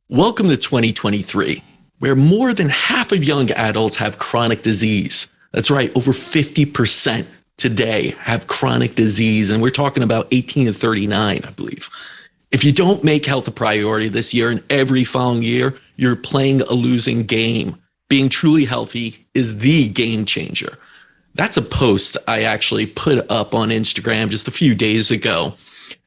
Welcome to 2023, where more than half of young adults have chronic disease. That's right, over 50% today have chronic disease, and we're talking about 18 to 39, I believe. If you don't make health a priority this year and every following year, you're playing a losing game. Being truly healthy is the game changer. That's a post I actually put up on Instagram just a few days ago.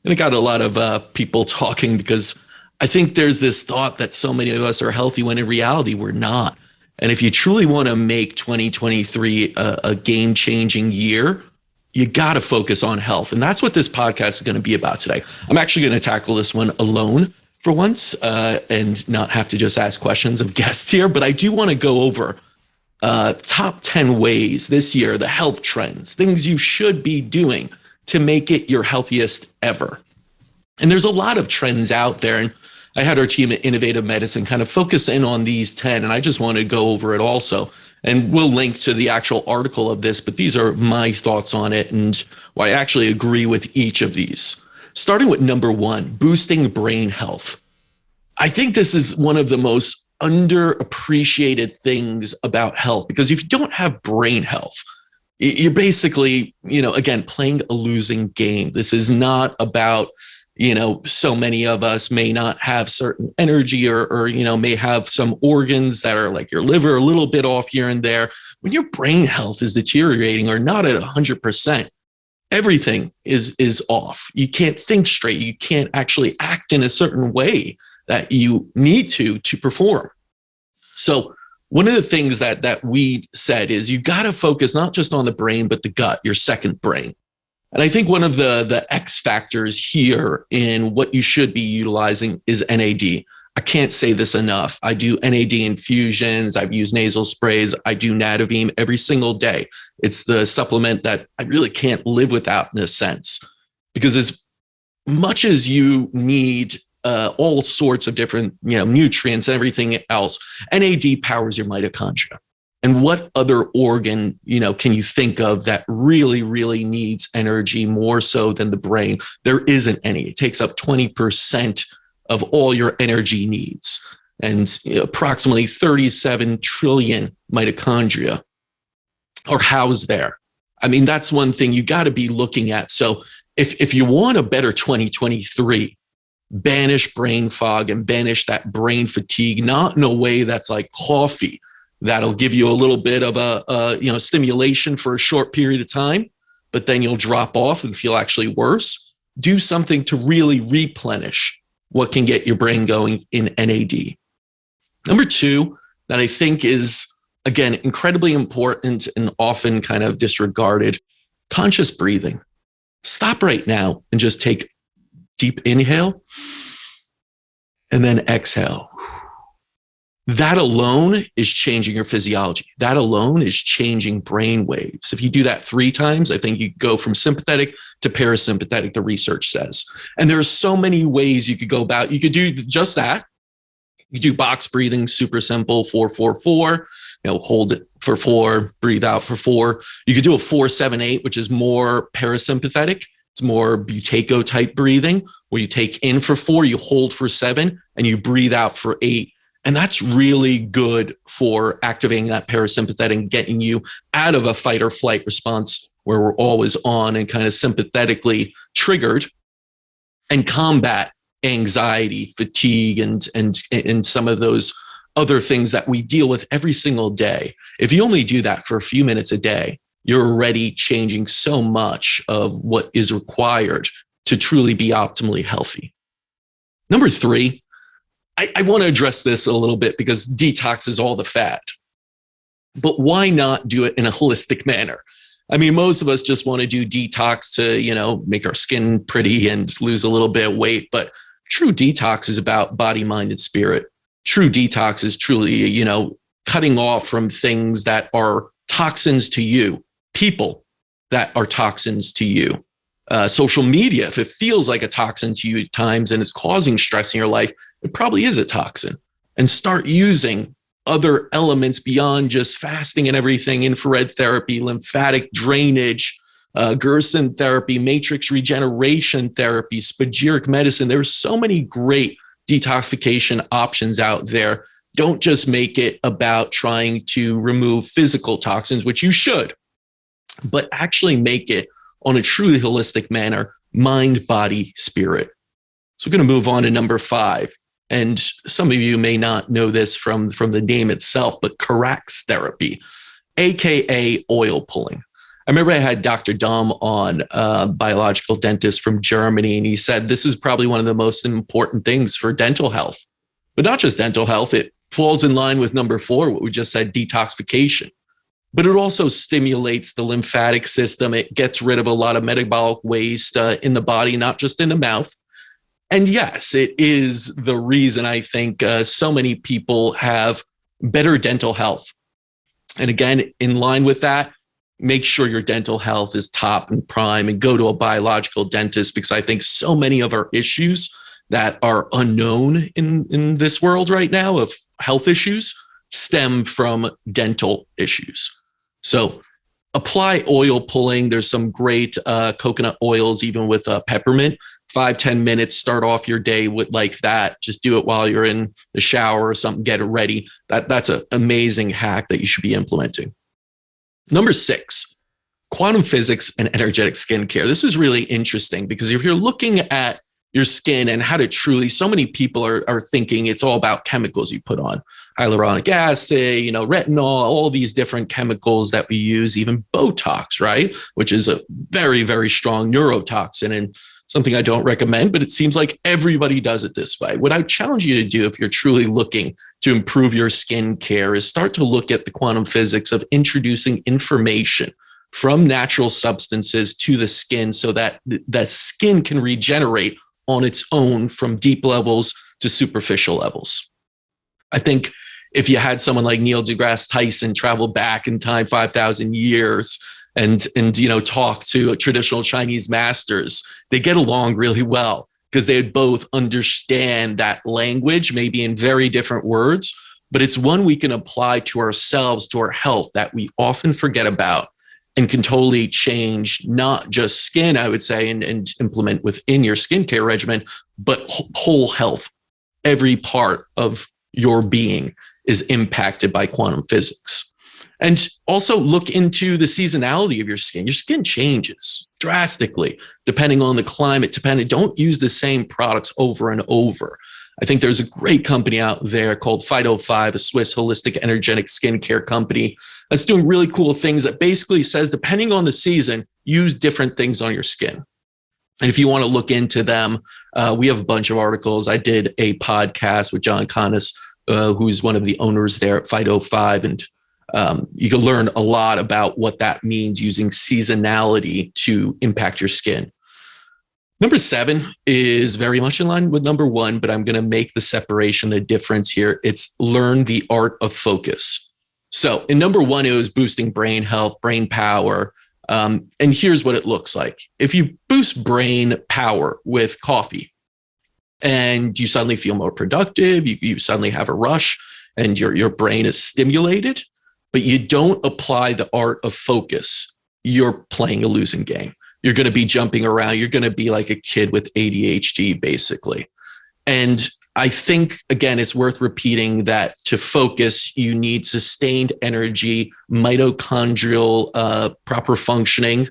And it got a lot of people talking because I think there's this thought that so many of us are healthy when in reality we're not. And if you truly want to make 2023 a game-changing year, you got to focus on health. And that's what this podcast is going to be about today. I'm actually going to tackle this one alone for once and not have to just ask questions of guests here. But I do want to go over top 10 ways this year, the health trends, things you should be doing to make it your healthiest ever. And there's a lot of trends out there. And I had our team at Innovative Medicine kind of focus in on these 10, and I just want to go over it also. And we'll link to the actual article of this, but these are my thoughts on it and why I actually agree with each of these. Starting with number one, boosting brain health. I think this is one of the most underappreciated things about health, because if you don't have brain health, you're basically, again, playing a losing game. This is not about, so many of us may not have certain energy or may have some organs that are like your liver a little bit off here and there. When your brain health is deteriorating or not at 100%, everything is off. You can't think straight. You can't actually act in a certain way that you need to perform. So one of the things that we said is you got to focus not just on the brain, but the gut, your second brain. And I think one of the X factors here in what you should be utilizing is NAD. I can't say this enough. I do NAD infusions. I've used nasal sprays. I do Nadovim every single day. It's the supplement that I really can't live without in a sense, because as much as you need all sorts of different, nutrients and everything else, NAD powers your mitochondria. And what other organ, can you think of that really, really needs energy more so than the brain? There isn't any. It takes up 20% of all your energy needs, and approximately 37 trillion mitochondria are housed there. I mean, that's one thing you got to be looking at. So if you want a better 2023, banish brain fog and banish that brain fatigue, not in a way that's like coffee. That'll give you a little bit of a stimulation for a short period of time, but then you'll drop off and feel actually worse. Do something to really replenish what can get your brain going in NAD. Number two, that I think is, again, incredibly important and often kind of disregarded, conscious breathing. Stop right now and just take deep inhale and then exhale. That alone is changing your physiology. That alone is changing brain waves. If you do that 3 times, I think you go from sympathetic to parasympathetic, the research says. And there are so many ways you could go about. You could do just that. You do box breathing, super simple, 4-4-4. Hold it for 4, breathe out for 4. You could do a 4-7-8, which is more parasympathetic. It's more Buteyko type breathing, where you take in for 4, you hold for 7, and you breathe out for 8. And that's really good for activating that parasympathetic and getting you out of a fight or flight response where we're always on and kind of sympathetically triggered, and combat anxiety, fatigue, and some of those other things that we deal with every single day. If you only do that for a few minutes a day, you're already changing so much of what is required to truly be optimally healthy. Number 3, I want to address this a little bit because detox is all the fad. But why not do it in a holistic manner? I mean, most of us just want to do detox to, make our skin pretty and lose a little bit of weight. But true detox is about body, mind, and spirit. True detox is truly, cutting off from things that are toxins to you, people that are toxins to you. Social media, if it feels like a toxin to you at times and is causing stress in your life, it probably is a toxin. And start using other elements beyond just fasting and everything, infrared therapy, lymphatic drainage, Gerson therapy, matrix regeneration therapy, spagyric medicine. There's so many great detoxification options out there. Don't just make it about trying to remove physical toxins, which you should, but actually make it on a truly holistic manner, mind, body, spirit. So we're going to move on to number 5. And some of you may not know this from the name itself, but Carax therapy, AKA oil pulling. I remember I had Dr. Dom on, a biological dentist from Germany, and he said this is probably one of the most important things for dental health. But not just dental health, it falls in line with number 4, what we just said, detoxification. But it also stimulates the lymphatic system. It gets rid of a lot of metabolic waste in the body, not just in the mouth. And yes, it is the reason I think so many people have better dental health. And again, in line with that, make sure your dental health is top and prime and go to a biological dentist, because I think so many of our issues that are unknown in this world right now of health issues stem from dental issues. So apply oil pulling. There's some great coconut oils, even with peppermint. 5-10 minutes, start off your day with like that. Just do it while you're in the shower or something, get it ready. That's an amazing hack that you should be implementing. Number 6, quantum physics and energetic skincare. This is really interesting because if you're looking at your skin and how to truly, so many people are thinking it's all about chemicals you put on, hyaluronic acid, retinol, all these different chemicals that we use, even Botox, right? Which is a very, very strong neurotoxin and something I don't recommend, but it seems like everybody does it this way. What I challenge you to do if you're truly looking to improve your skin care is start to look at the quantum physics of introducing information from natural substances to the skin so that the skin can regenerate on its own from deep levels to superficial levels. I think if you had someone like Neil deGrasse Tyson travel back in time 5,000 years and talk to traditional Chinese masters, they get along really well because they would both understand that language, maybe in very different words, but it's one we can apply to ourselves, to our health, that we often forget about and can totally change not just skin, I would say, and implement within your skincare regimen, but whole health. Every part of your being is impacted by quantum physics. And also look into the seasonality of your skin. Your skin changes drastically depending on the climate. Don't use the same products over and over. I think there's a great company out there called Phyto5, a Swiss holistic energetic skincare company that's doing really cool things that basically says, depending on the season, use different things on your skin. And if you want to look into them, we have a bunch of articles. I did a podcast with John Connis, who's one of the owners there at Phyto5, and you can learn a lot about what that means using seasonality to impact your skin. Number 7 is very much in line with number 1, but I'm going to make the separation, the difference here. It's learn the art of focus. So in number 1, it was boosting brain health, brain power. And here's what it looks like. If you boost brain power with coffee and you suddenly feel more productive, you suddenly have a rush and your brain is stimulated, but you don't apply the art of focus, you're playing a losing game. You're going to be jumping around. You're going to be like a kid with ADHD, basically. And I think, again, it's worth repeating that to focus, you need sustained energy, mitochondrial proper functioning,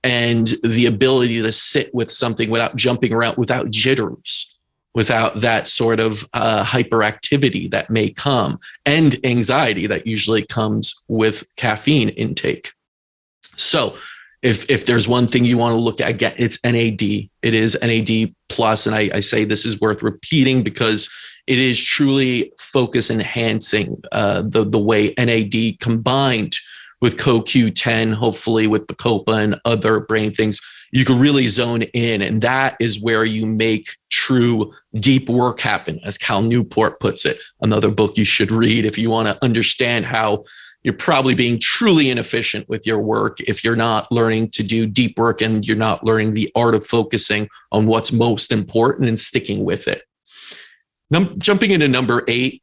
and the ability to sit with something without jumping around, without jitters, without that sort of hyperactivity that may come, and anxiety that usually comes with caffeine intake. So if there's one thing you want to look at, again, it's NAD. It is NAD plus. And I say this is worth repeating because it is truly focus enhancing, the way NAD combined with CoQ10, hopefully with Bacopa and other brain things, you can really zone in. And that is where you make true deep work happen, as Cal Newport puts it, another book you should read if you want to understand how you're probably being truly inefficient with your work if you're not learning to do deep work and you're not learning the art of focusing on what's most important and sticking with it. Jumping into number 8,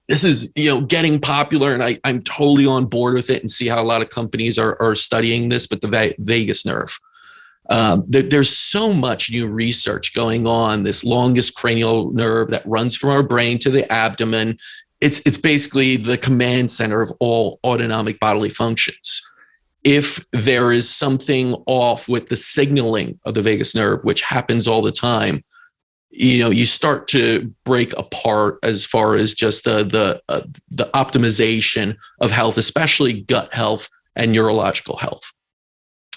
this is getting popular, and I'm totally on board with it and see how a lot of companies are studying this, but the vagus nerve. There's so much new research going on. This longest cranial nerve that runs from our brain to the abdomen. It's basically the command center of all autonomic bodily functions. If there is something off with the signaling of the vagus nerve, which happens all the time, you start to break apart as far as just the optimization of health, especially gut health and neurological health.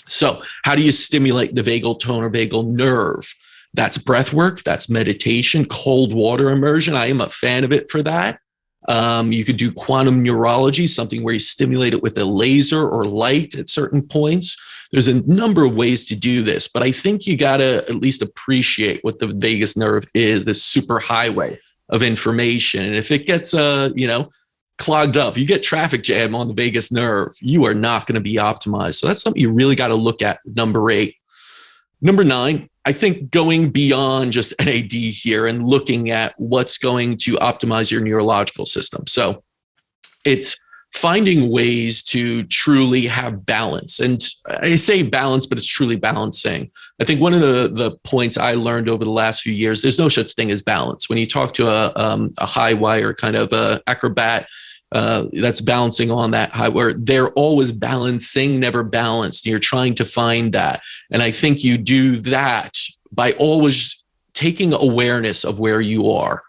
So how do you stimulate the vagal tone or vagal nerve? That's breath work, that's meditation, cold water immersion. I am a fan of it for that. You could do quantum neurology, something where you stimulate it with a laser or light at certain points. There's a number of ways to do this, but I think you got to at least appreciate what the vagus nerve is, this super highway of information. And if it gets, clogged up, you get traffic jam on the vagus nerve, you are not going to be optimized. So that's something you really got to look at. Number 8. Number 9, I think going beyond just NAD here and looking at what's going to optimize your neurological system. So it's finding ways to truly have balance. And I say balance, but it's truly balancing. I think one of the points I learned over the last few years, there's no such thing as balance. When you talk to a high wire kind of acrobat, that's balancing on that high where they're always balancing, never balanced. You're trying to find that. And I think you do that by always taking awareness of where you are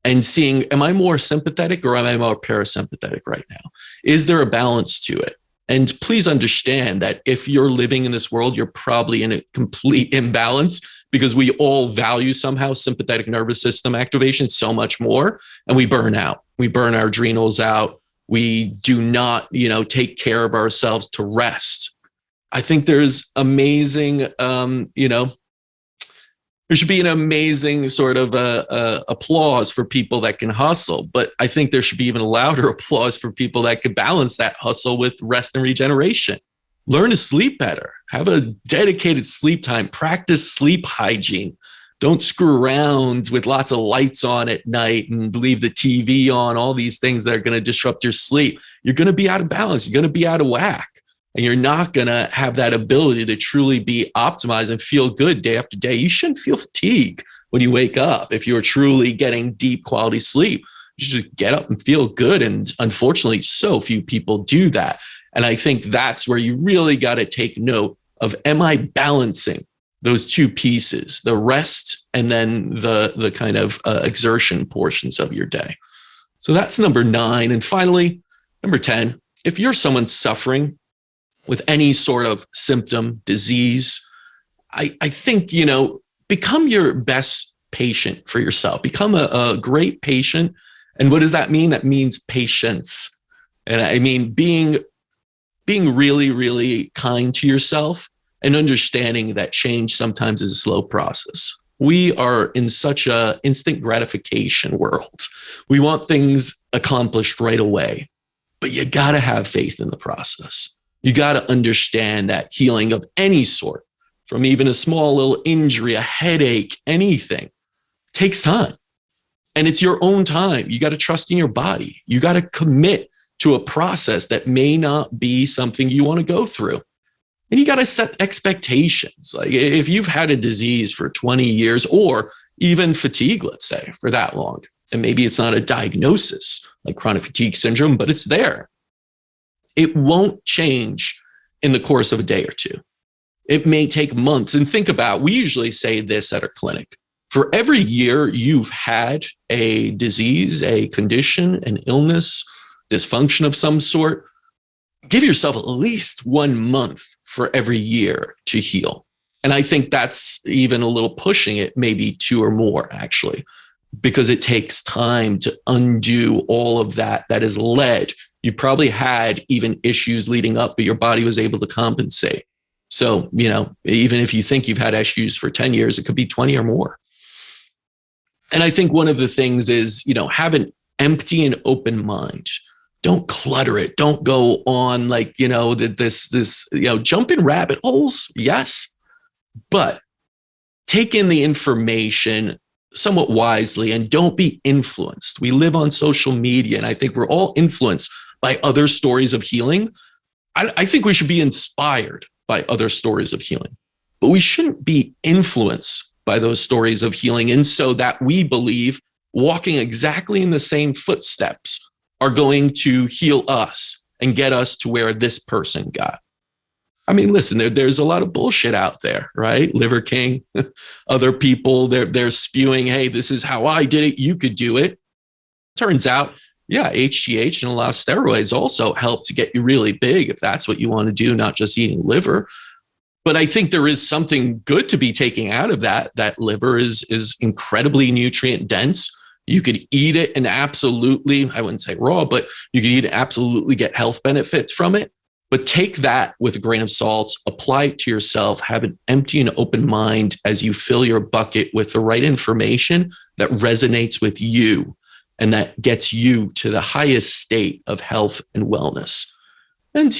and seeing, am I more sympathetic or am I more parasympathetic right now? Is there a balance to it? And please understand that if you're living in this world, you're probably in a complete imbalance because we all value somehow sympathetic nervous system activation so much more, and we burn out. We burn our adrenals out. We do not, take care of ourselves to rest. I think there's amazing, there should be an amazing sort of applause for people that can hustle, but I think there should be even louder applause for people that could balance that hustle with rest and regeneration. Learn to sleep better. Have a dedicated sleep time. Practice sleep hygiene. Don't screw around with lots of lights on at night and leave the TV on, all these things that are going to disrupt your sleep. You're going to be out of balance. You're going to be out of whack. And you're not going to have that ability to truly be optimized and feel good day after day. You shouldn't feel fatigue when you wake up. If you're truly getting deep quality sleep, you should just get up and feel good. And unfortunately, so few people do that. And I think that's where you really got to take note of, am I balancing those two pieces, the rest and then the kind of exertion portions of your day? So that's number 9. And finally, number 10, if you're someone suffering with any sort of symptom, disease, I think, become your best patient for yourself. Become a great patient. And what does that mean? That means patience. And I mean, being really, really kind to yourself and understanding that change sometimes is a slow process. We are in such a instant gratification world. We want things accomplished right away, but you got to have faith in the process. You got to understand that healing of any sort, from even a small little injury, a headache, anything, takes time. And it's your own time. You got to trust in your body. You got to commit to a process that may not be something you want to go through. And you got to set expectations. Like if you've had a disease for 20 years or even fatigue, let's say, for that long, and maybe it's not a diagnosis like chronic fatigue syndrome, but it's there. It won't change in the course of a day or two. It may take months. And think about, we usually say this at our clinic. For every year you've had a disease, a condition, an illness, dysfunction of some sort, give yourself at least 1 month for every year to heal. And I think that's even a little pushing it, maybe 2 or more actually, because it takes time to undo all of that has led. You probably had even issues leading up, but your body was able to compensate. So, even if you think you've had issues for 10 years, it could be 20 or more. And I think one of the things is, have an empty and open mind. Don't clutter it. Don't go on like, jump in rabbit holes. Yes, but take in the information somewhat wisely and don't be influenced. We live on social media, and I think we're all influenced by other stories of healing. I think we should be inspired by other stories of healing. but we shouldn't be influenced by those stories of healing. And so that we believe walking exactly in the same footsteps are going to heal us and get us to where this person got. I mean, listen, there's a lot of bullshit out there, right? Liver King, other people, they're spewing, hey, this is how I did it. You could do it. Turns out, yeah, HGH and a lot of steroids also help to get you really big if that's what you want to do, not just eating liver. But I think there is something good to be taking out of that. That liver is incredibly nutrient dense. You could eat it and absolutely, I wouldn't say raw, but you could eat it and absolutely get health benefits from it. But take that with a grain of salt, apply it to yourself, have an empty and open mind as you fill your bucket with the right information that resonates with you and that gets you to the highest state of health and wellness. And,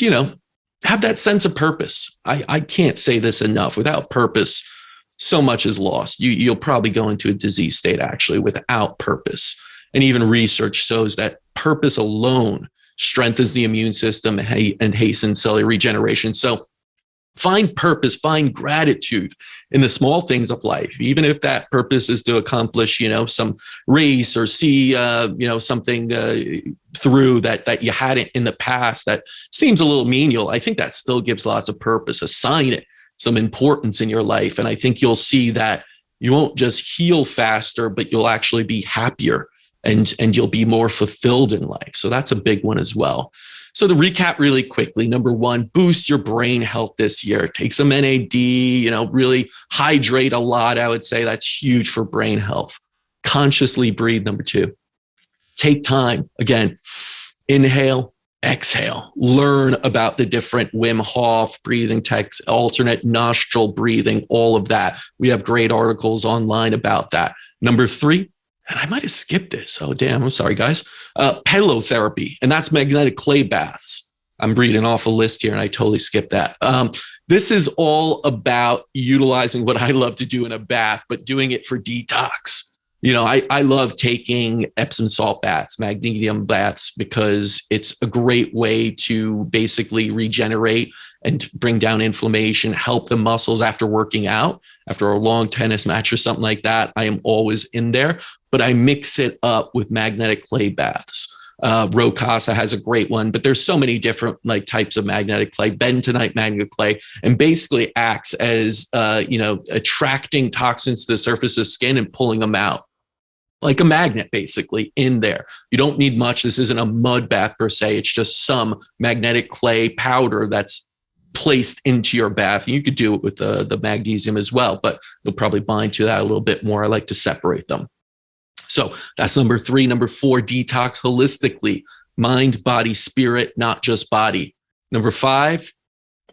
have that sense of purpose. I can't say this enough. Without purpose, so much is lost. You'll probably go into a disease state actually without purpose. And even research shows that purpose alone strengthens the immune system and hastens cellular regeneration. So find purpose, find gratitude in the small things of life, even if that purpose is to accomplish, some race or see, something through that you hadn't in the past that seems a little menial. I think that still gives lots of purpose. Assign it some importance in your life. And I think you'll see that you won't just heal faster, but you'll actually be happier and you'll be more fulfilled in life. So that's a big one as well. So to recap really quickly, number one, boost your brain health this year. Take some NAD, really hydrate a lot. I would say that's huge for brain health. Consciously breathe, number two. Take time, again, inhale, exhale. Learn about the different Wim Hof breathing techniques, alternate nostril breathing, all of that. We have great articles online about that. Number three, and I might have skipped this. Oh, damn. I'm sorry, guys. Pillow therapy, and that's magnetic clay baths. I'm reading off a list here, and I totally skipped that. This is all about utilizing what I love to do in a bath, but doing it for detox. I love taking Epsom salt baths, magnesium baths, because it's a great way to basically regenerate and bring down inflammation, help the muscles after working out, after a long tennis match or something like that. I am always in there, but I mix it up with magnetic clay baths. Rocasa has a great one, but there's so many different types of magnetic clay. Bentonite magnetic clay, and basically acts as attracting toxins to the surface of the skin and pulling them out. Like a magnet, basically, in there. You don't need much. This isn't a mud bath per se. It's just some magnetic clay powder that's placed into your bath. And you could do it with the magnesium as well, but you'll probably bind to that a little bit more. I like to separate them. So that's number three. Number four, detox holistically. Mind, body, spirit, not just body. Number five,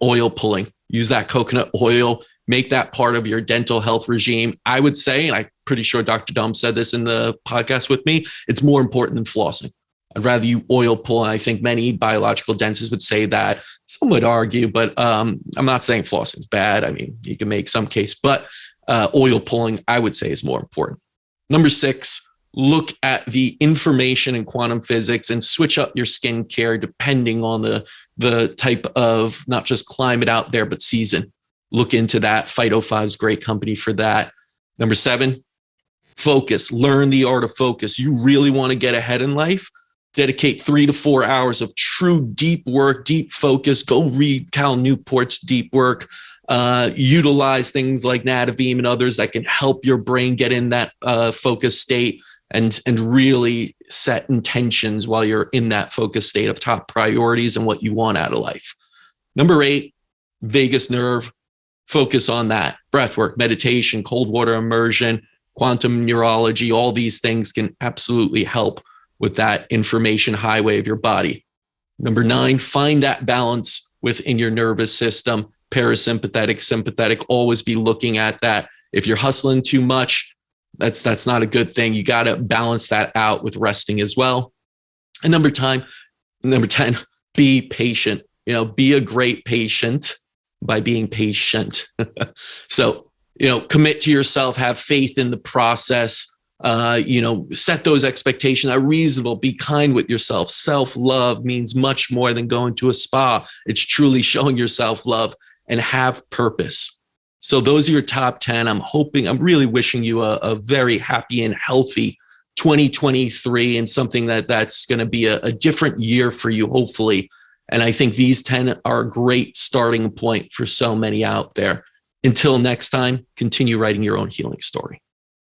oil pulling. Use that coconut oil. Make that part of your dental health regime. I would say, and I'm pretty sure Dr. Dom said this in the podcast with me, it's more important than flossing. I'd rather you oil pull. And I think many biological dentists would say that. Some would argue, but I'm not saying flossing is bad. I mean, you can make some case, but oil pulling, I would say, is more important. Number six, look at the information in quantum physics and switch up your skincare depending on the type of not just climate out there, but season. Look into that. Phyto5 is a great company for that. Number seven, focus. Learn the art of focus. You really want to get ahead in life? Dedicate 3 to 4 hours of true deep work, deep focus. Go read Cal Newport's deep work. Utilize things like Nadovim and others that can help your brain get in that focus state and really set intentions while you're in that focus state of top priorities and what you want out of life. Number 8, vagus nerve. Focus on that. Breath work, meditation, cold water immersion, quantum neurology, all these things can absolutely help with that information highway of your body. Number 9, find that balance within your nervous system, parasympathetic, sympathetic, always be looking at that. If you're hustling too much, that's not a good thing. You got to balance that out with resting as well. And number 10, be patient. Be a great patient by being patient. So, commit to yourself, have faith in the process, set those expectations are reasonable, be kind with yourself. Self-love means much more than going to a spa. It's truly showing yourself love and have purpose. So those are your top 10. I'm really wishing you a very happy and healthy 2023 and something that's going to be a different year for you, hopefully. And I think these 10 are a great starting point for so many out there. Until next time, continue writing your own healing story.